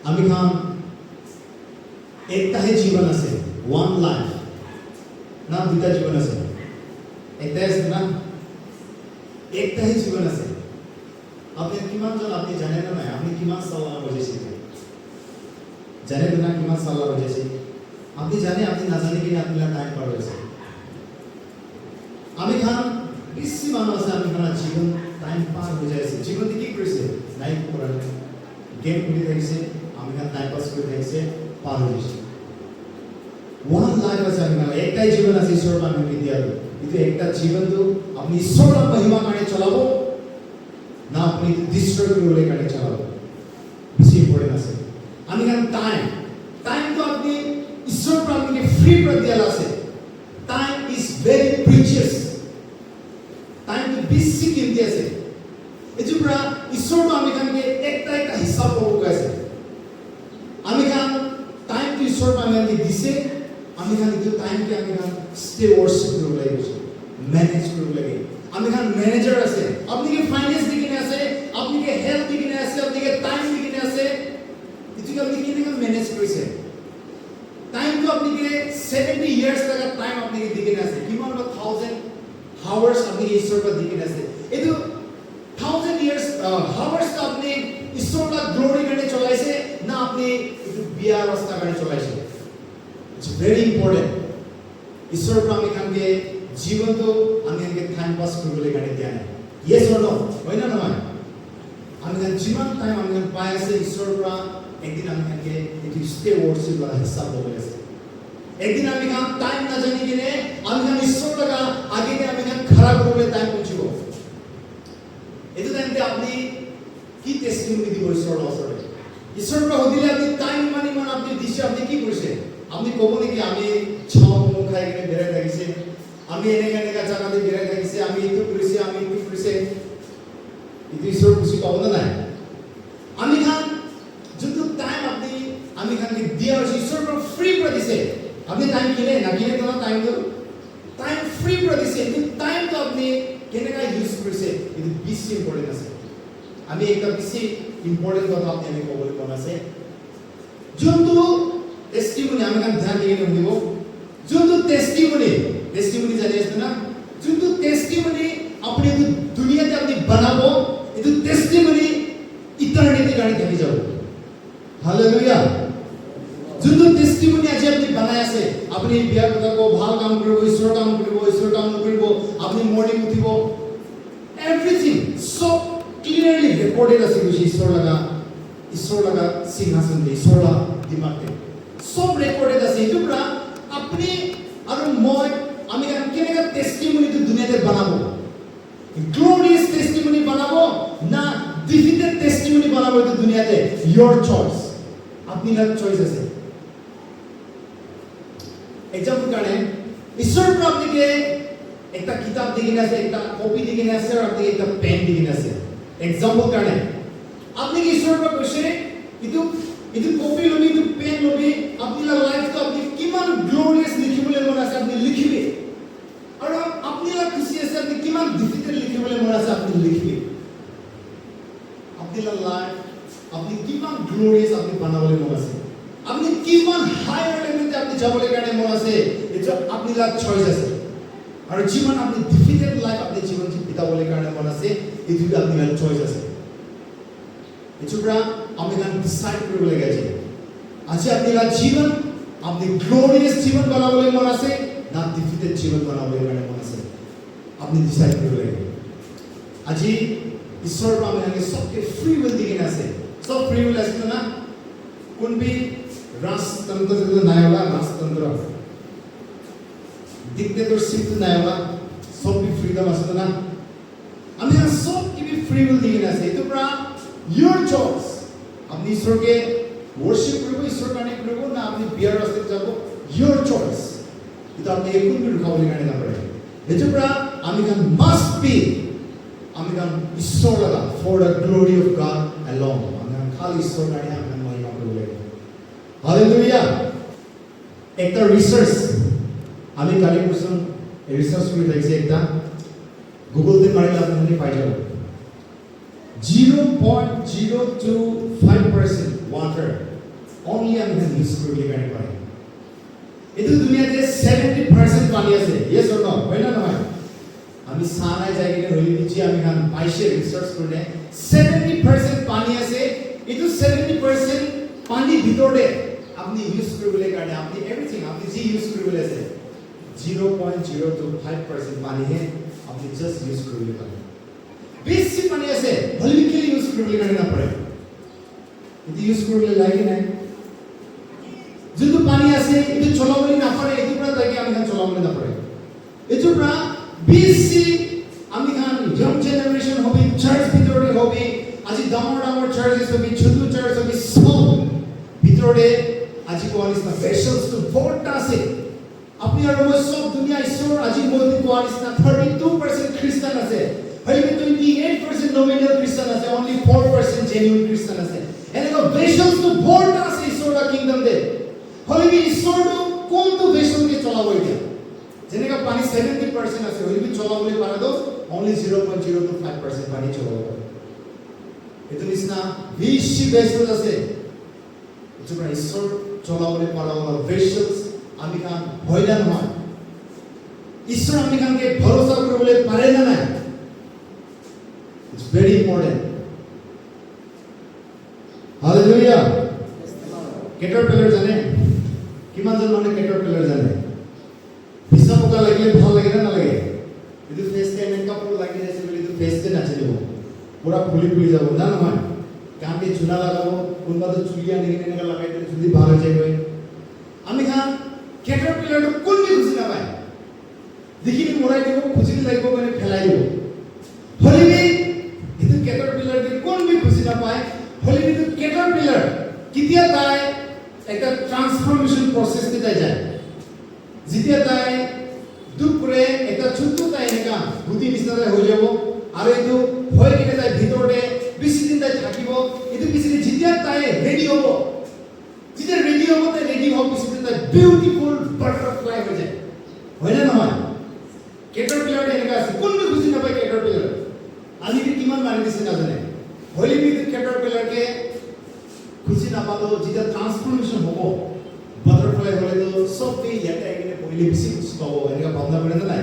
আমি খান একটাহে জীবন আছে, one life না দুটা জীবন আছে? একটাই আছে না? একটাহে জীবন আছে। আপনি কিমানজন আপনি জানেন না? আপনি কিমান সাল্লাহ বজেছেন? জানেন না কিমান সাল্লাহ বজেছে? আপনি জানে আপনি না জানে কিনা আপনার টাইম পার হয়েছে। আমি খান বেশি মানুষ আছে আমি খান জীবন টাইম পার হয়ে যাইছে। জীবন কি করেছে? লাইফ করার গেম খেলে থাকছে, আমি খান টাইম পাস করে থাকছে, পার হয়ে গেছে। ওয়ান লাইফ আছে আমি খান একটাই জীবন আছে ঈশ্বর আমাকে দিয়া কিন্তু একটা জীবন তো আপনি ঈশ্বরের মহিমা কানে চালাবো না আপনি ডিস্ট্রয় করে কানে চালাবো, বেশি ইম্পর্টেন্ট আছে। আমি খান টাইম তো আপনি ঈশ্বর আপনাকে ফ্রি করে দেওয়া আছে। Time is very precious. Time তো বেশি কিনতে আছে। এজন্য ঈশ্বর আমি খানকে একটা হিসাব করবো আছে। আমি খান টাইম তো ঈশ্বর আমি দিছে, আমি খান কিন্তু টাইমকে আমি খান স্টে ওয়ার্শিপ করব লাগে, ম্যানেজ করব লাগে। আমি খান ম্যানেজার আছে, আপনি কি ফাইন্যান্স দিকে আছে, আপনি কি হেলথ দিকে আছে, আপনি কি টাইম দিকে আছে, এটুকু আপনি কি না ম্যানেজ করেছে। টাইম তো আপনি কি 70 ইয়ার্স টাকা টাইম আপনি কি দিকে আছে, কিমান বা 1000 আওয়ার্স আপনি ঈশ্বর বা দিকে আছে। এতো 1000 ইয়ার্স আওয়ার্স তো আপনি ঈশ্বরটা গ্লোরি কানে চলাইছে না আপনি একটু বিয়ার রাস্তা কানে চলাইছে। It's very important. ঈশ্বর আমি কানকে জীবন তো আমি কানকে টাইম পাস করবলে কানে দেয়া নাই। ইয়েস অর নো? হয় না নয়? আমি কান জীবন টাইম আমি কান পাই আছে ঈশ্বর পৰা একদিন আমি কানকে একটু স্টে ওয়ার্শিপ বা হিসাব বলে আছে। একদিন আমি কান টাইম না জানি কিনে আমি কান ঈশ্বর লাগা আগে আমি কান খারাপ করলে টাইম পৌঁছিব। এতো টাইমতে আপনি কি টেস্টিমনি দিব ঈশ্বর ওচরে? ঈশ্বর পৰা হদিলে আপনি টাইম মানি আপনি দিছে আপনি কি কৰিছে? আপনি কব নেকি আমি ছাও মো খাই কিনে বেড়াই থাকিছে, আমি এনেকা জায়গাতে বেড়াই থাকিছে, আমি এইটো কৰিছে, আমি এইটো কৰিছে, এইটো ঈশ্বর খুশি পাব না নাই? আমি খান যোনটো টাইম আপনি আমি খানকে দিয়া হয়েছে ঈশ্বর পৰা ফ্রি করে দিছে। আপনি টাইম কিনে না কিনে তো টাইম ফ্রি করে দিছে, কিন্তু টাইম তো আপনি কেনেকা ইউজ কৰিছে কিন্তু বেশি ইম্পর্টেন্ট আছে। আমি একটা বেশি ইম্পর্টেন্ট কথা আপনি আমি কবলে মন আছে। যোনটো টেস্টিমনি আমি কান ধ্যান দিয়ে শুনিব। যোনটো টেস্টিমনি জানি আছে না? যোনটো টেস্টিমনি আপনি দুনিয়াতে আপনি বানাব, এই টেস্টিমনি ইটারনিটি গাড়ি থাকি যাব। হালেলুয়া। যোনটো টেস্টিমনি আজি আপনি বানাই আছে, আপনি বিয়ার কথা কো, ভাল কাম কৰিব, ঈশ্বৰ কাম নকৰিব, আপনি মৰ্নিং উঠিব, এভৰিথিং সব ক্লিয়াৰলি ৰেকৰ্ডেড আছে ঈশ্বৰ লাগা সিংহাসন দিয়ে, ঈশ্বৰ দিমাগে সব ৰেকৰ্ডেড আছে। এইটো পৰা আপনি আৰু মই আমি কেনেকা টেস্টিমনি তো দুনিয়াতে বানাবো, গ্লোরিয়াস টেস্টিমনি বানাবো না ডিফিটেড টেস্টিমনি বানাবো তো দুনিয়াতে, ইয়োর চয়েস। আপনি লাগ চয়েস আছে। এক্সাম্পল কারণে ঈশ্বর পৰা আপনি একটা কিতাব দিকে আছে, একটা কপি দিকে আছে, আর আপনি একটা পেন দিকে আছে। এক্সাম্পল কারণে আপনি কি ঈশ্বর পৰা কৈছে ಇದು কপি লবি, ಇದು পেন লবি, আপনার লাইফ তো আপনি কিমান গ্লোরিয়াস লিখিবলে মন আছে আপনি লিখিবে, আর আপনার খুশি আছে আপনি কিমান ডিফিকাল্ট লিখিবলে মন আছে আপনি লিখিবে। আপনার লাইফ আপনি কিমান গ্লোরিয়াস আপনি বানাবলে মন আছে, আপনি কিমান হায়ার লেভেলে আপনি যাবলে কারণে মন আছে, এটা আপনার চয়েস আছে। আর জীবন আপনি ডিফিকাল্ট লাইফ আপনি জীবন বিতাবলে কারণে মন আছে, এটা আপনার চয়েস আছে। এছাড়া আমি গান ডিসাইড করবলে গেছে আছে আপনার জীবন আপনি গ্লোরিয়াস জীবন বানাবলে মন আছে না ডিফিটেড জীবন বানাবলে মন আছে, আপনি ডিসাইড করবলে লাগে। আজি ঈশ্বর আমি আগে সবকে ফ্রি উইল দিকে আছে, সব ফ্রি উইল আছে না? কোন भी राजतंत्र जो নাই होला, राजतंत्र डिक्टेटरशिप तो নাই होला, सब भी फ्रीडम আছে না? আমি সব কি ফ্রি উইল দিকে আছে। তো প্রা your choice, আপনি ঈশ্বরকে worship করব, ঈশ্বর কানে করব না আপনি বিয়ার রাস্তায় যাব, your choice। এটা আপনি একদম রুখাবলে কানে না পারে। এজন্য আমি গান must be আমি গান ঈশ্বর লাগা for the glory of God alone। আমি গান খালি ঈশ্বর কানে আমি মহিমা করব লাগে। হালেলুয়া। একটা রিসার্চ আমি কালি করছিলাম, রিসার্চ করে দেখছি একটা গুগলতে মারিলে আপনি পাই যাবেন 0.025% water only আমি খান ইউজ কৰিবলৈ কাৰণে পায় এইটো দুনিয়াতে 70% পানী আছে yes or no হয় না নহয় আমি সানাই যাই কিনে হলি নিচে আমি খান পাইছে রিসার্চ করলে 70% পানী আছে এইটো 70% পানী ভিতৰতে আপনি ইউজ কৰিবলৈ কাৰণে আপনি এভৰিথিং আপনি যি ইউজ কৰিবলৈ আছে 0.025% পানী হে আপনি জাস্ট ইউজ কৰিবলৈ পাৰে বেছি পানী আছে হলি কি ইউজ কৰিবলৈ কাৰণে নপৰে এটি ইউজ কৰিবলৈ লাগে নাই যোনটো পানী আছে এটো চলাবলৈ নপৰে এটো পৰা তাকে আমি চলাবলৈ নপৰে এটো পৰা বেছি আমি খান ইয়ং জেনাৰেশন হবে চাৰ্চ ভিতৰে হবে আজি ডাঙৰ ডাঙৰ চার্চেস হবে ছোট চার্চ হবে সব ভিতরে আজি কোয়ালিস না ভেসেলস টু ভোট আছে আপনি আর মই সব দুনিয়া ঈশ্বর আজি মধ্যে কোয়ালিস না 32% খ্রিস্টান আছে হইবে 28% নমিনাল খ্রিস্টান আছে only 4% জেনুইন খ্রিস্টান আছে এনেকা ভেসেলস টু ভোট আছে ঈশ্বররা কিংডম দে হইবে ঈশ্বর কোনটো ভেসেল কে চলাবো এটা যেনেকা পানি 70% আছে হইবি চলাবলে পারে তো only 0.025% পানি চলাবো এতো নিসনা বেশি ভেসেলস আছে যেটা ঈশ্বর চলাবলে পারাওয়ালা ভেসেলস আমি কান হইলা নহয় ঈশ্বর আমি কানকে ভরসা করবলে পারে না না it's very important hallelujah Caterpillar জানে কিমান জন মানে ক্যাটারপিলার জানে পিছা পোকা লাগিলে ভাল লাগে না লাগে যদি ফেসতে মেকআপ লাগি যাচ্ছে বলে তো ফেসতে নাচে দেব পুরা ফুলি ফুলি যাব না নহয় কাঁধে চুনা লাগাবো কোনবা তো চুলিয়া নিয়ে নিয়ে লাগাই দিলে যদি ভালো হয়ে যাবে আমি খান ক্যাটারপিলার কোন কি খুশি না পায় দেখিনি মোড়াই দেব খুশি লাগবে মানে ফেলাই দেব হলিবি কিন্তু ক্যাটারপিলার কে কোন কি খুশি না পায় হলিবি তো ক্যাটারপিলার কিতিয়া তাই একটা ট্রান্সফরমেশন প্রসেস তে যায় যেতিয়া তাই দুপুরে একটা ছোট্ট তাই এনেকা গুটি নিচিনা হয়ে যাব আর এইটো হয়ে কিনে তাই ভিতৰতে বেছি দিন তাই থাকিব এইটো বেছি দিন যেতিয়া তাই ৰেডি হ'ব যেতিয়া ৰেডি হ'ব তাই ৰেডি হ'ব বেছি দিন তাই বিউটিফুল বাটাৰফ্লাই হৈ যায় হয় না নহয় ক্যাটাৰপিলাৰ এনেকা আছে কোনটো বুজি নাপায় ক্যাটাৰপিলাৰ আজি কিমান মাৰি দিছে নাজানে হলি বি ক্যাটারপিলার কে খুশি নাপালো যেতিয়া ট্রান্সফরমেশন হ'ব বাটারফ্লাই হলে তো সব দিয়ে ইয়াতে এখানে পहिले বেশি খুশি পাবো এনেকা ভাবনা করে না নাই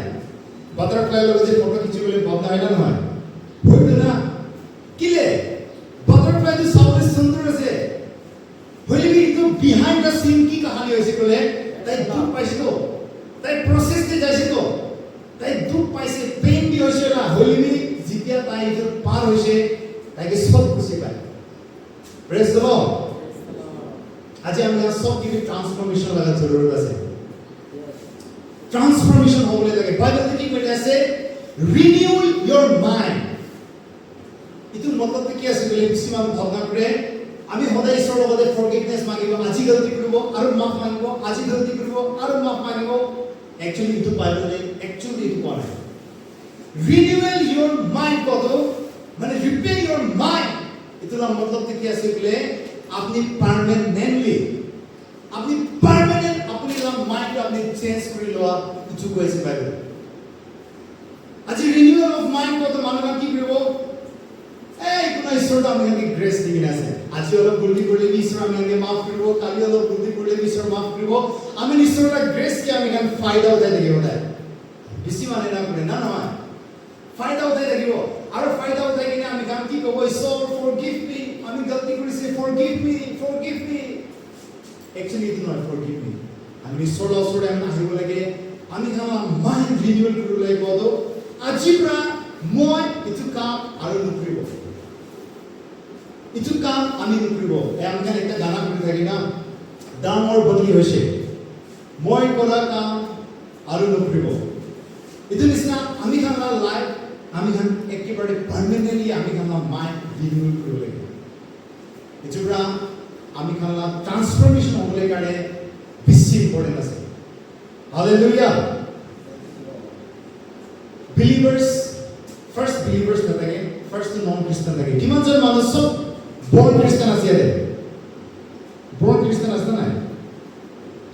বাটারফ্লাই লগে যে ফটো খিচিবলে ভাবনা হয় না নহয় হইতো না কিলে বাটারফ্লাই তো সবচেয়ে সুন্দর আছে হইলে কি তো বিহাইন্ড দ্য সিন কি কাহিনী হইছে বলে তাই দুঃখ পাইছে তো তাই প্রসেস তে যাইছে তো তাই দুঃখ পাইছে পেইন বি হইছে না হইলে কি জিতিয়া তাই তো পার হইছে তাইকে সব খুশি পায় প্রেজ দ্য লর্ড আজি আমরা সব কিছু ট্রান্সফরমেশন লাগা জরুরত আছে ট্রান্সফরমেশন হলে লাগে বাইবেল কি কইতে আছে রিনিউ ইওর মাইন্ড ইটো মতলব কি আছে বলে বেছিমান ভাবনা করে আমি সদায় ঈশ্বৰৰ লগতে ফৰগিভনেস মাগিব আজি গলতি কৰিব আৰু মাফ মাগিব আজি গলতি কৰিব আৰু মাফ মাগিব একচুয়ালি ইটো বাইবেলে একচুয়ালি ইটো কোৱা নাই রিনিউয়াল ইওর মাইন্ড কত মানে রিপেয়ার ইওর মাইন্ড ইটো মতলব কি আছে বলে আপনি পার্মানেন্টলি আপনি পার্মানেন্ট আপনি নাম মাইন্ড আপনি চেঞ্জ করে লওয়া কিছু কইছে বাইবেল আজি রিনিউয়াল অফ মাইন্ড কত মানুষ কি করব এই কোন ঈশ্বরটা আমাকে গ্রেস দিবেন আছে আজি হলো ভুলটি করলে ঈশ্বর আমাকে maaf করব কালি হলো ভুলটি করলে ঈশ্বর maaf করব আমি ঈশ্বরটা গ্রেস কি আমি কান ফায়দা উঠাই দেব ওটা বেশি মানে না করে না না ফায়দা উঠাই দেব আর ফায়দা উঠাই কিনা আমি কান কি কব ঈশ্বর ফরগিভ মি আমি গলতি করেছি forgive me actually it not forgive me আমি ঈশ্বৰৰ ওচৰত আমি আহিব লাগে আমি আমাৰ মাইন্ড ৰিনিউৱেল কৰিব লাগিব তো আজিৰ পৰা মই ইটো কাম আৰু নকৰিব ইটো কাম আমি নকৰিব আমি একটা গানা কৰি থাকি না ডাঙৰ বদলি হৈছে মই কৰা কাম আৰু নকৰিব ইটো নিচিনা আমি আমাৰ লাইফ আমি একেবাৰে পাৰ্মানেন্টলি আমি আমাৰ মাইন্ড ৰিনিউৱেল কৰিব লাগে ইটোৰা আমি খালা ট্রান্সফরমেশন হলে কারে বেশি ইম্পর্টেন্ট আছে হালেলুয়া বিলিভার্স ফার্স্ট বিলিভার্স থাকে ফার্স্ট নন খ্রিস্টান থাকে কিমান জন মানুষ সব বর্ন খ্রিস্টান আছে রে বর্ন খ্রিস্টান আছে না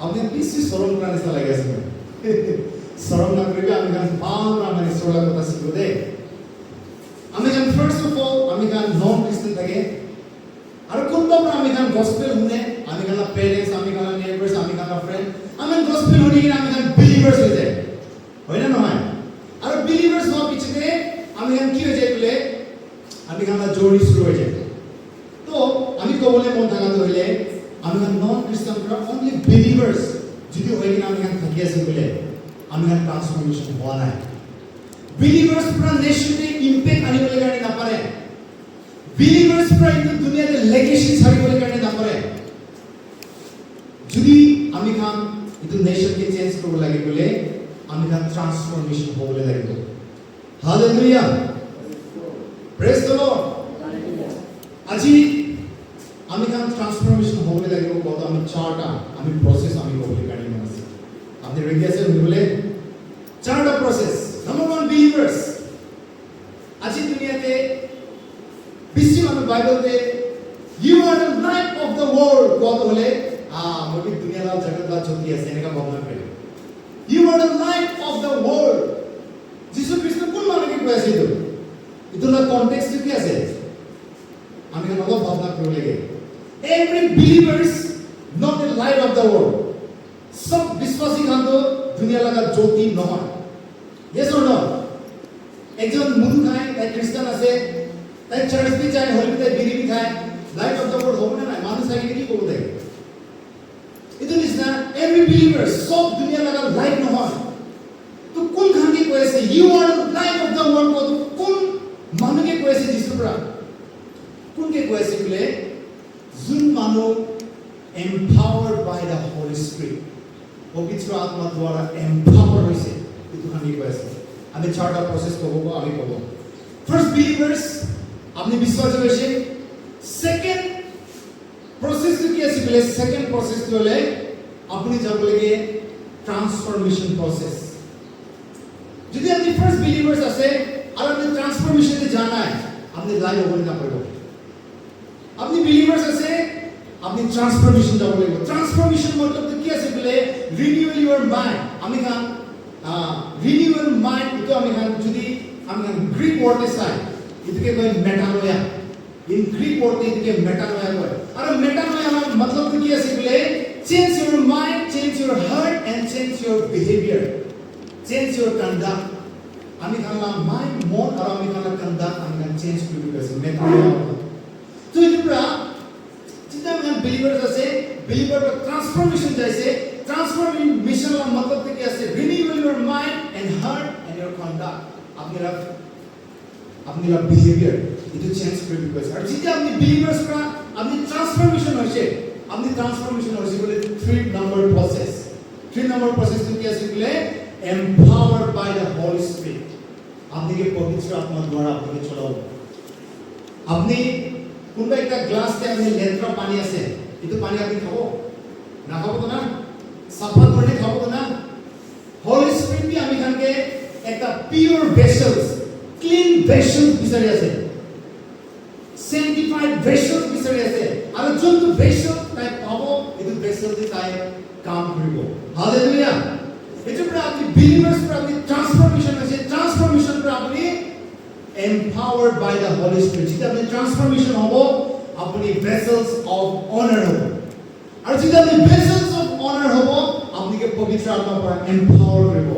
আপনি বেশি শরম করা নিচা লাগে আছে শরম না করিবে আমি গান পাওয়া মানে সোলা কথা শিখবো দে আমি গান ফার্স্ট অফ অল আমি গান নন খ্রিস্টান থাকে আর কোনবা আমি গান গসপেল শুনে আমি গান থাকাটো হইলে আমি নন খ্রিস্টান অনলি বিলিভার্স যদি হয়ে কিনা আমি থাকি আছি বলে আমি ট্রান্সফরমেশন হওয়া নাই বিলিভার্স পুরা নেশনে ইম্প্যাক্ট আনিবলৈ কাৰণে নাপাৰে বিলিভাৰ্স পুৰা এই দুনিয়াতে লেগেসি ছাড়িবলৈ কাৰণে নাপাৰে যদি আমি এই নেশনকে চেঞ্জ কৰিব লাগে বলে আমি ট্রান্সফরমেশন হ'বলৈ লাগিব হালেলুয়া প্রেজ দ্য লর্ড আজি আমি ট্রান্সফরমেশন হ'বলৈ লাগিব কত আমি চারটা আমি প্রসেস আমি হ'বলৈ কাৰণে আছে আপনি রেডি আছেন বলে চারটা প্রসেস নাম্বার 1 বিলিভার্স আজি দুনিয়াতে বিশ্ব আমি বাইবেলতে you are the light of the world কত হলে মই দুনিয়াৰ জগতলা চলি আছে এনেকা ভাবনা কৰে you are the light of the world যিশু খ্রিস্ট কোন মানুহে কৈ আছে এইটো না কনটেক্সট কি আছে আমি অলপ ভাবনা কৰিব লাগে every believers not the light of the world সব বিশ্বাসী খানটো দুনিয়া লাগা জ্যোতি নহয় yes or no একজন মুদু খায় তাই খ্রিস্টান আছে তাই চার্চ বি যায় হলি তাই বিড়ি খায় লাইট অফ দ্য ওয়ার্ল্ড হবে না মানুষ আগে কি করব দেয় এটা ইজ না এভরি বিলিভার সব দুনিয়া লাগা লাইট নহয় তো কোন খানকে কইছে you are the light of the world কত কোন মানুষকে কইছে যিশুরা কোনকে কইছে বলে যোন মানুষ empowered by the holy spirit পবিত্র আত্মা দ্বারা এম্পাওয়ার হইছে itu kami কইছে আমি চারটা প্রসেস করব আমি করব ফার্স্ট বিলিভার্স আপনি বিশ্বাস হয়েছে সেকেন্ড প্রসেস কি আছে বলে সেকেন্ড প্রসেস হলে আপনি যাব লাগে ট্রান্সফরমেশন প্রসেস যদি আপনি ফার্স্ট বিলিভার্স আছে আর আপনি ট্রান্সফরমেশনে জানায় আপনি লাইভ হবে না পারবে আপনি বিলিভার্স আছে আপনি ট্রান্সফরমেশন যাব লাগে ট্রান্সফরমেশন মতলব কি আছে বলে রিনিউ ইওর মাইন্ড আমি রিনিউ ইওর মাইন্ড তো আমি যদি আমি গ্রিক ওয়ার্ড চাই ಇದಕ್ಕೆ कोई मेटानोया इन ग्रीक वर्ड ಇದಕ್ಕೆ मेटानोया কয় আর मेटानोया मतलब কি আছে বলে change your mind change your heart and change your behaviour change your conduct আমি খালা মাইন্ড মন আর আমি খালা কন্ডাক্ট আমি চেঞ্জ করতে গেছে मेटानोया তো এটা যেটা আমি বিলিভার্স আছে বিলিভার ট্রান্সফরমেশন যাইছে ট্রান্সফরমেশন मतलब কি আছে renew your mind and heart and your conduct আপনারা বিহেভিয়ার এটা চেঞ্জ করে দিবেন আর যেটা আপনি বিলিভার্স করা আপনি ট্রান্সফরমেশন হইছে বলে 3 নাম্বার প্রসেস কি আছে বলে empowered by the holy spirit আপনাকে পবিত্র আত্মা দ্বারা আপনাকে চলাও আপনি কোনটা একটা গ্লাসে আপনি লেট্রা পানি আছে এটা পানি আপনি খাবো না খাবো তো না সাফা করে খাবো তো না হোলি স্পিরিট কি আমি কানকে একটা পিওর ভেসেলস ক্লিন ভেসেলস বিচারি আছে sanctified vessels বিচাৰি আছে আৰু যোনটো ভেসেল তাই পাব এইটো ভেসেল দি তাই কাম কৰিব হালেলুয়া এটো পৰা আপনি বিলিভাৰ্স পৰা আপনি ট্ৰান্সফৰমেশন আছে ট্ৰান্সফৰমেশন পৰা আপনি empowered by the holy spirit যেটা আপনি ট্ৰান্সফৰমেশন হ'ব আপনি ভেসেলস অফ অনাৰ হ'ব আৰু যেটা আপনি ভেসেলস অফ অনাৰ হ'ব আপনিকে পবিত্ৰ আত্মা পৰা এম্পাওয়াৰ কৰিব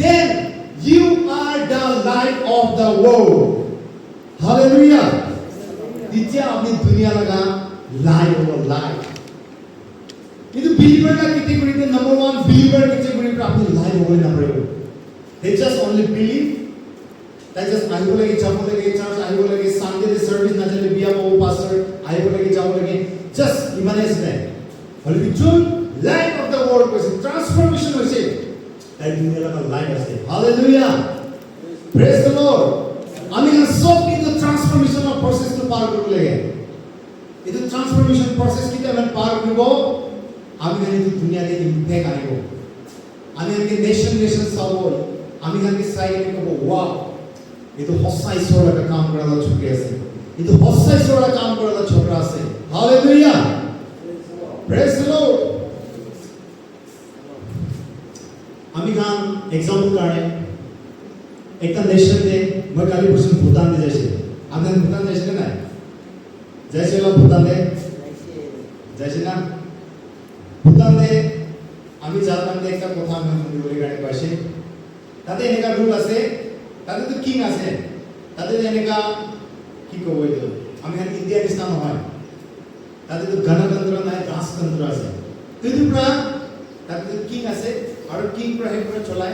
then you are the light of the world hallelujah দ্বিতীয় আপনি দুনিয়া লাগা লাইট হলো লাইট কিন্তু বিলিভার কা ক্যাটাগরিতে নাম্বার 1 বিলিভার ক্যাটাগরিতে আপনি লাইট হলে না পারবে they just only believe তাই জাস্ট আইবো লাগে যাবো লাগে চার্চ আইবো লাগে সানডে তে সার্ভিস না চলে বিয়া ও পাস্টার আইবো লাগে যাবো লাগে জাস্ট ইমানেস নাই হলে বিচুন light of the world cos transformation হইছে তাই দুনিয়া লাগা লাইট আছে হালেলুয়া প্রেজ দ্য লর্ড আমি সব কিন্তু ট্রান্সফরমেশনাল প্রসেস তো পার করব লাগে এই ট্রান্সফরমেশন প্রসেস কি আমি পার করব আমি জানি তো দুনিয়াতে ইম্প্যাক্ট আনিব আমি আগে নেশন সব আমি আগে সাইড করব ওয়াও এই তো হসা ঈশ্বরের একটা কাম করার ছোকরা আছে এই তো হসা ঈশ্বরের কাম করার ছোকরা আছে হালেলুয়া প্রেজ দ্য লর্ড আমি গান एग्जांपल কারণে একটা নেশন দে মই কালি বসে ভুটান দে যাইছে আপনি ভুটান যাইছে না যাইছে না ভুটান দে যাইছে না ভুটান দে আমি জানতাম যে একটা কথা আমি শুনতে গাড়ি পাশে তাতে এনেকা রুল আছে তাতে তো কিং আছে তাতে এনেকা কি কব এটা আমি ইন্ডিয়ান ইসলাম হয় তাতে গণতন্ত্ৰ নাই, ৰাজতন্ত্ৰ আছে। কিন্তু পুৰা তাতে কিং আছে আৰু কিং পুৰা সেই পুৰা চলাই।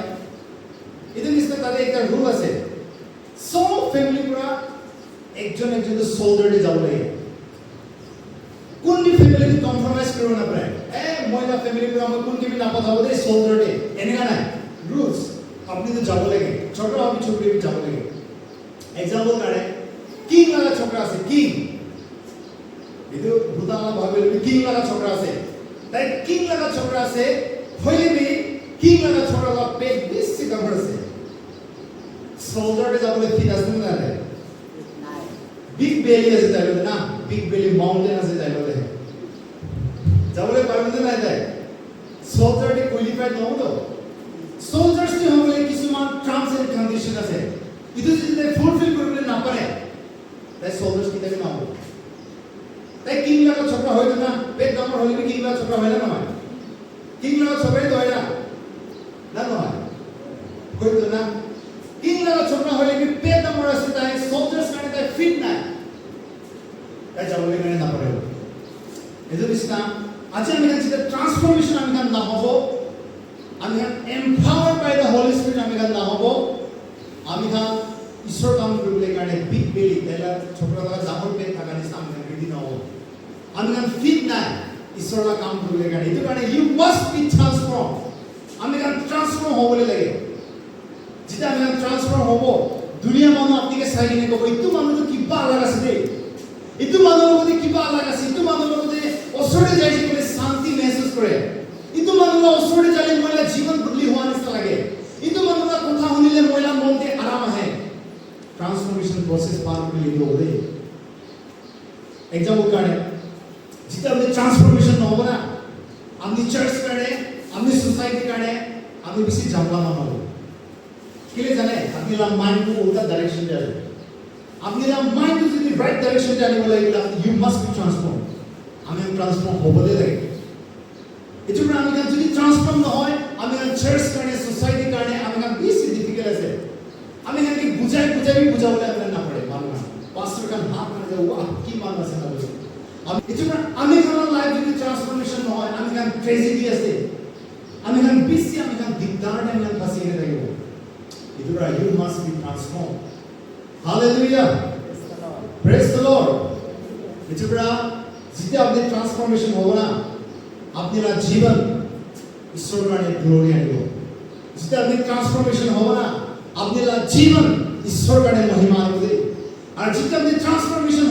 এইটো নিচিনা তাতে একটা ৰুল আছে, চব ফেমিলি পুৰা একজন একজন সোলজাৰতে যাব লাগে। কোনটি ফেমিলি কম্প্ৰমাইজ কৰিব নাপায়, মহিলা ফেমিলি পুৰা মই কোন কেবি নাপাব দেই সোলজাৰতে, এনেকা নাই ৰুলস। আপনি তো যাব লাগে, ছোট আপনি ছোকৰি যাব লাগে। এক্সাম্পল কাৰে কিং লাগা ছোকরা আছে, কিং ಇದು ಭೂತಾನ ಭಾಗದಲ್ಲಿ ಕಿಂಗ್ ಲगा छोकरा আছে, তাই কিং লাগা छोकरा আছে হইলে বি কিং লাগা छोकरा ला পেট বেশি কামড় আছে। সোলজারে যাবলে ফিট আছে না রে, বিগ বেলি আছে তাইলে না, বিগ বেলি মাউন্টেন আছে তাইলে যাবলে পারবে না তাই সোলজারে কোয়ালিফাইড নহব তো। সোলজার্স নি হবলে কিছুমান টার্মস এন্ড কন্ডিশন আছে, ইটো যদি ফুলফিল করতে না পারে তাই সোলজার্স কি দেবে না হবে। তাই কিং লাগা ছোকরা হইতো না, পেট কামড় হইলে কিং লাগা ছোকরা হয় না নয়, কিং লাগা ছোকরাই তো হয় না, না নয় হইতো না। কিং লাগা ছোকরা হইলে কি পেট কামড় আছে তাই সোলজার্স কানে তাই ফিট নাই, তাই যাবলে কানে না পারে। এজন্য ইসলাম আজ আমি যেটা ট্রান্সফরমেশন আমি কান না হব, আমি empowered by the holy spirit আমি কান না হব, আমি কান ঈশ্বর কাম করলে কানে বিগ বেলি তাইলা ছোকরা লাগা জামর পেট থাকা নিস আমি রেডি না হব, আমি কান ফিট নাই ঈশ্বরলা কাম করলে কানে। এই কারণে ইউ মাস্ট বি ট্রান্সফর্ম, আমি কান ট্রান্সফর্ম হবলে লাগে। যেটা আমি কান ট্রান্সফর্ম হব, দুনিয়া মানুষ আপনাকে চাই কিনে কব ইটো মানুষ তো কিবা আলাগ আছে দেই, ইটো মানুষ লগতে কিবা আলাগ আছে, ইটো মানুষ লগতে ওচৰতে যাই বলে শান্তি মেহসুস কৰে, ইটো মানুষ ওচৰতে যালে মহিলা জীবন বদলি হওয়া নিচিনা লাগে, ইটো মানুষ কথা শুনিলে মহিলা মনতে আরাম আহে। ট্রান্সফরমেশন প্রসেস পার করলে তো হবে। এক্সাম্পল কারণে যেটা আপনি ট্রান্সফরমেশন নহব না, আপনি চার্চ কারণে, আপনি সোসাইটি কারণে আপনি বেশি ঝামেলা না হবে। কেলে জানে আপনি মাইন্ড উল্টা ডাইরেকশন যাবে, আপনি মাইন্ড যদি রাইট ডাইরেকশন জানি বলে ইউ মাস্ট বি ট্রান্সফর্ম, আমি ট্রান্সফর্ম হবলে লাগে। এজন্য আমি যদি ট্রান্সফর্ম না হয়, আমি চার্চ কারণে সোসাইটি কারণে আমি বেশি ডিফিকাল্ট আছে। আমি এখানে বুঝাই বুঝাবলে আপনার না পারে মানুষ পাঁচশো কান হাত না যায় ও কি মানুষ আছে না বলে। এজন্য আমি আমার লাইফ যদি ট্রান্সফরমেশন না হয়, আমি এখানে ট্রেজেডি আছে, আমি এখানে বেশি আমি এখানে দিগদার আমি এখানে ফাঁসিয়ে থাকবো। এজন্য you must be transform. Hallelujah, praise the lord. এজন্য যেটা আপনি ট্রান্সফরমেশন হবে না, আপনার জীবন ঈশ্বর কারণে গ্লোরি আনবে। যেটা আপনি ট্রান্সফরমেশন হবে না, আপনার জীবন ঈশ্বর কারণে মহিমা আনবে। আর যেটা আপনি ট্রান্সফরমেশন